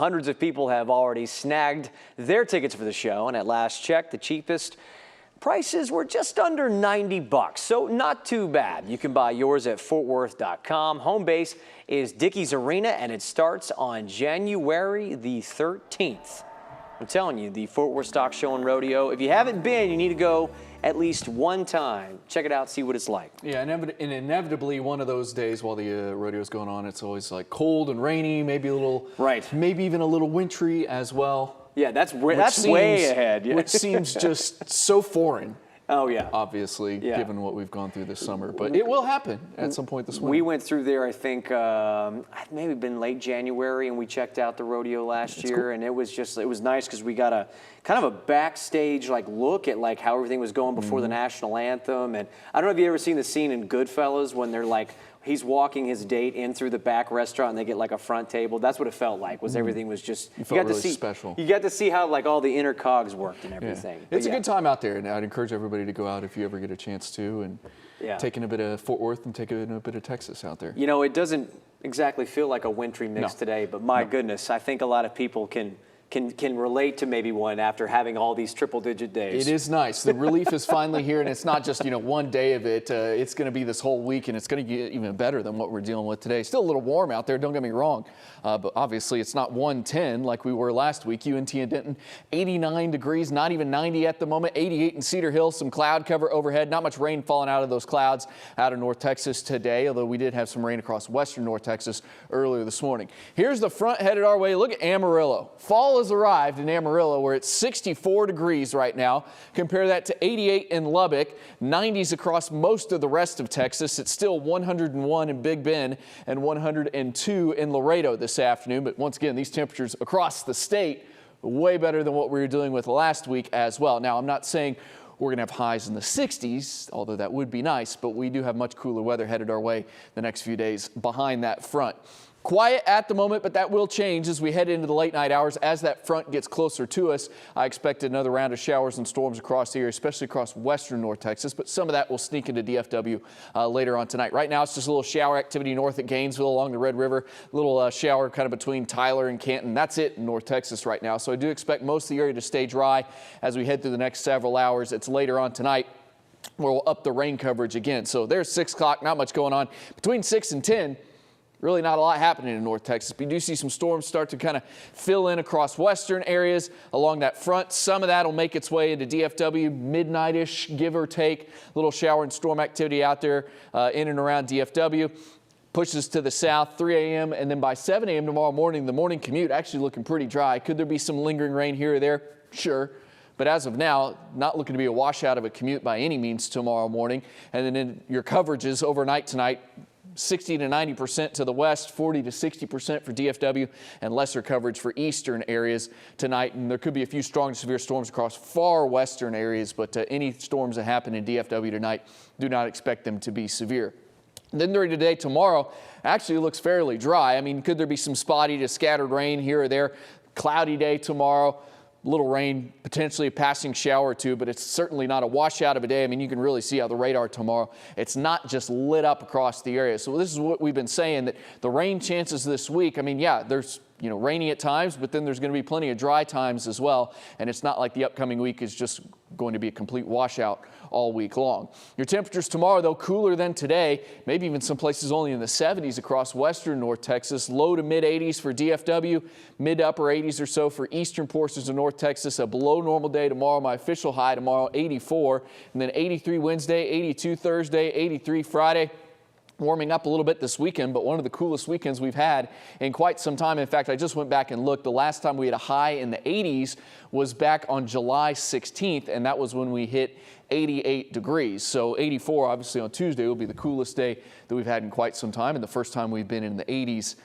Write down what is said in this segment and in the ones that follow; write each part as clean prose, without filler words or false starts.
Hundreds of people have already snagged their tickets for the show, and at last check, the cheapest prices were just under $90, so not too bad. You can buy yours at fortworth.com. Home base is Dickies Arena, and it starts on January the 13th. I'm telling you, the Fort Worth Stock Show and Rodeo, if you haven't been, you need to go at least one time. Check it out, see what it's like. Yeah, and inevitably one of those days while the rodeo's going on, it's always like cold and rainy, maybe a little, maybe even a little wintry as well. Yeah, that's way ahead. Yeah. Which seems just so foreign. Oh, yeah. Obviously, given what we've gone through this summer. But it will happen at some point this winter. We went through there, I think, maybe been late January, and we checked out the rodeo last year. Cool. And it was nice because we got a kind of a backstage look at how everything was going before the national anthem. And I don't know if you ever seen the scene in Goodfellas when they're he's walking his date in through the back restaurant and they get a front table. That's what it felt like. Everything was just you got really special. You got to see how all the inner cogs worked and everything. Yeah. It's a good time out there, and I'd encourage everybody to go out if you ever get a chance to, and taking a bit of Fort Worth and taking a bit of Texas out there. You know, it doesn't exactly feel like a wintry mix today, but my goodness, I think a lot of people can relate to maybe one after having all these triple-digit days. It is nice. The relief is finally here, and it's not just one day of it. It's going to be this whole week, and it's going to get even better than what we're dealing with today. Still a little warm out there, don't get me wrong, but obviously it's not 110 like we were last week. UNT and Denton, 89 degrees, not even 90 at the moment. 88 in Cedar Hill, some cloud cover overhead. Not much rain falling out of those clouds out of North Texas today, although we did have some rain across western North Texas earlier this morning. Here's the front headed our way. Look at Amarillo. Fall has arrived in Amarillo, where it's 64 degrees right now. Compare that to 88 in Lubbock, 90s across most of the rest of Texas. It's still 101 in Big Bend and 102 in Laredo this afternoon. But once again, these temperatures across the state way better than what we were dealing with last week as well. Now, I'm not saying we're going to have highs in the 60s, although that would be nice, but we do have much cooler weather headed our way the next few days behind that front. Quiet at the moment, but that will change as we head into the late night hours. As that front gets closer to us, I expect another round of showers and storms across the area, especially across western North Texas, but some of that will sneak into DFW later on tonight. Right now, it's just a little shower activity north at Gainesville along the Red River, a little shower kind of between Tyler and Canton. That's it in North Texas right now, so I do expect most of the area to stay dry as we head through the next several hours. It's later on tonight where we'll up the rain coverage again. So there's 6 o'clock, not much going on. Between 6 and 10, really not a lot happening in North Texas. We do see some storms start to kind of fill in across western areas along that front. Some of that will make its way into DFW midnight-ish, give or take. A little shower and storm activity out there in and around DFW. Pushes to the south, 3 a.m. and then by 7 a.m. tomorrow morning, the morning commute actually looking pretty dry. Could there be some lingering rain here or there? Sure. But as of now, not looking to be a washout of a commute by any means tomorrow morning. And then in your coverages overnight tonight, 60 to 90% to the west, 40 to 60% for DFW, and lesser coverage for eastern areas tonight. And there could be a few strong to severe storms across far western areas, but any storms that happen in DFW tonight, do not expect them to be severe. And then during today, tomorrow, actually looks fairly dry. I mean, could there be some spotty to scattered rain here or there? Cloudy day tomorrow. Little rain, potentially a passing shower or two, but it's certainly not a washout of a day. I mean, you can really see how the radar tomorrow, it's not just lit up across the area. So this is what we've been saying, that the rain chances this week, I mean, yeah, there's rainy at times, but then there's going to be plenty of dry times as well. And it's not like the upcoming week is just going to be a complete washout all week long. Your temperatures tomorrow, though, cooler than today, maybe even some places only in the 70s across western North Texas. Low to mid 80s for DFW, mid to upper 80s or so for eastern portions of North Texas. A below normal day tomorrow. My official high tomorrow, 84, and then 83 Wednesday, 82 Thursday, 83 Friday. Warming up a little bit this weekend, but one of the coolest weekends we've had in quite some time. In fact, I just went back and looked. The last time we had a high in the 80s was back on July 16th, and that was when we hit 88 degrees. So 84, obviously, on Tuesday will be the coolest day that we've had in quite some time, and the first time we've been in the 80s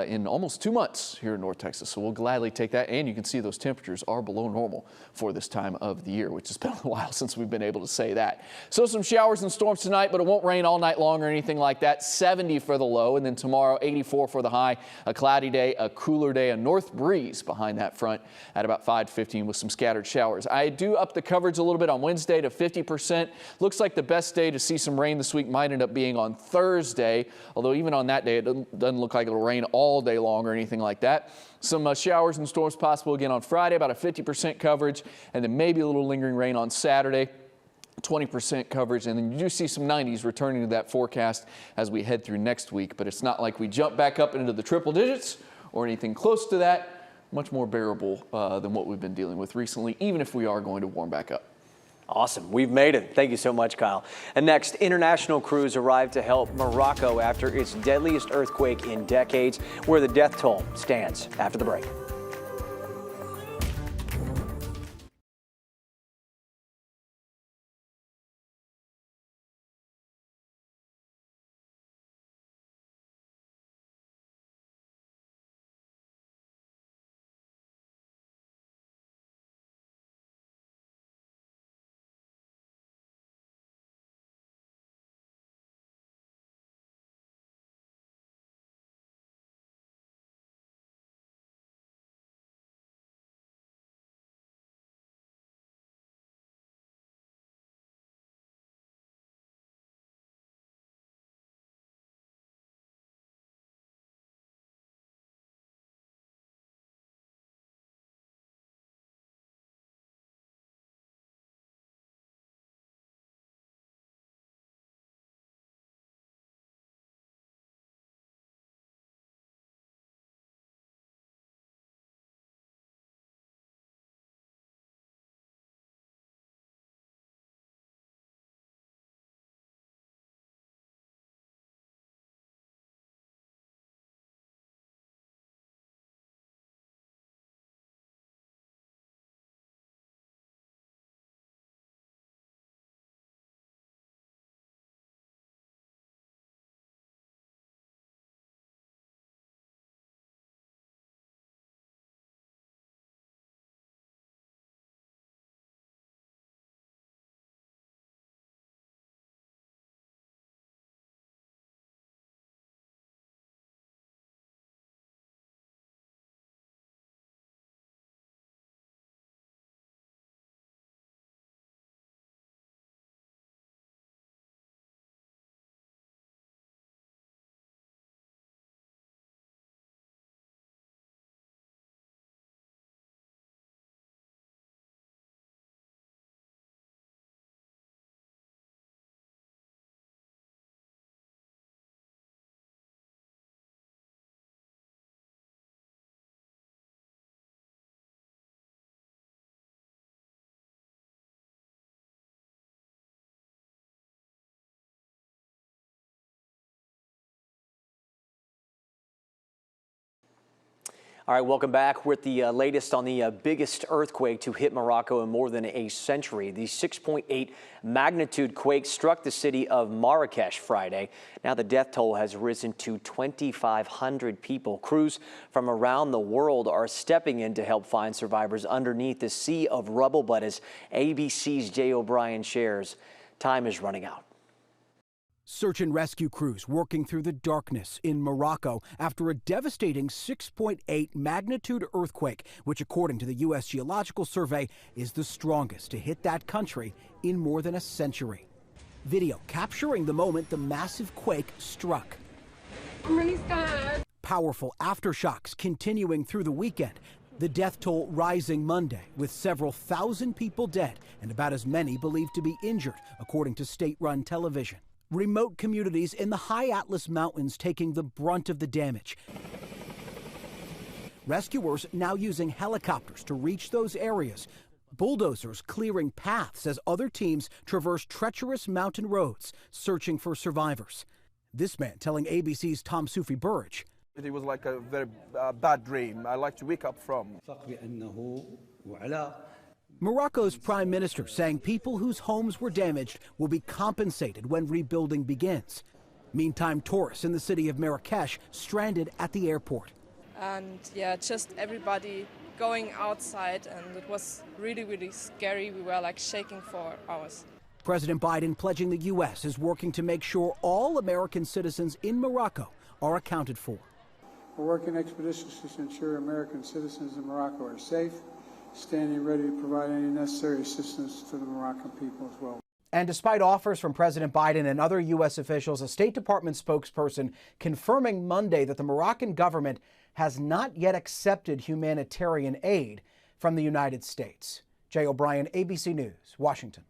in almost 2 months here in North Texas. So we'll gladly take that. And you can see those temperatures are below normal for this time of the year, which has been a while since we've been able to say that. So some showers and storms tonight, but it won't rain all night long or anything like that. 70 for the low, and then tomorrow 84 for the high. A cloudy day, a cooler day, a north breeze behind that front at about 5:15 with some scattered showers. I do up the coverage a little bit on Wednesday to 50%. Looks like the best day to see some rain this week might end up being on Thursday, although even on that day it doesn't look like it'll rain all day long or anything like that. Some showers and storms possible again on Friday, about a 50% coverage, and then maybe a little lingering rain on Saturday. 20% coverage, and then you do see some 90s returning to that forecast as we head through next week, but it's not like we jump back up into the triple digits or anything close to that. Much more bearable than what we've been dealing with recently, even if we are going to warm back up. Awesome. We've made it. Thank you so much, Kyle. And next, international crews arrived to help Morocco after its deadliest earthquake in decades, where the death toll stands after the break. All right, welcome back with the latest on the biggest earthquake to hit Morocco in more than a century. The 6.8 magnitude quake struck the city of Marrakesh Friday. Now the death toll has risen to 2,500 people. Crews from around the world are stepping in to help find survivors underneath the sea of rubble. But as ABC's Jay O'Brien shares, time is running out. Search and rescue crews working through the darkness in Morocco after a devastating 6.8 magnitude earthquake, which according to the U.S. Geological Survey is the strongest to hit that country in more than a century. Video capturing the moment the massive quake struck. I'm really scared. Powerful aftershocks continuing through the weekend. The death toll rising Monday, with several thousand people dead and about as many believed to be injured, according to state-run television. Remote communities in the high Atlas Mountains taking the brunt of the damage. Rescuers now using helicopters to reach those areas. Bulldozers clearing paths as other teams traverse treacherous mountain roads, searching for survivors. This man telling ABC's Tom Sufi Burridge. It was like a very bad dream I like to wake up from. Morocco's prime minister saying people whose homes were damaged will be compensated when rebuilding begins. Meantime, tourists in the city of Marrakesh stranded at the airport. And yeah, just everybody going outside, and it was really, really scary. We were like shaking for hours. President Biden pledging the U.S. is working to make sure all American citizens in Morocco are accounted for. We're working expeditiously to ensure American citizens in Morocco are safe, standing ready to provide any necessary assistance to the Moroccan people as well. And despite offers from President Biden and other U.S. officials, a State Department spokesperson confirming Monday that the Moroccan government has not yet accepted humanitarian aid from the United States. Jay O'Brien, ABC News, Washington.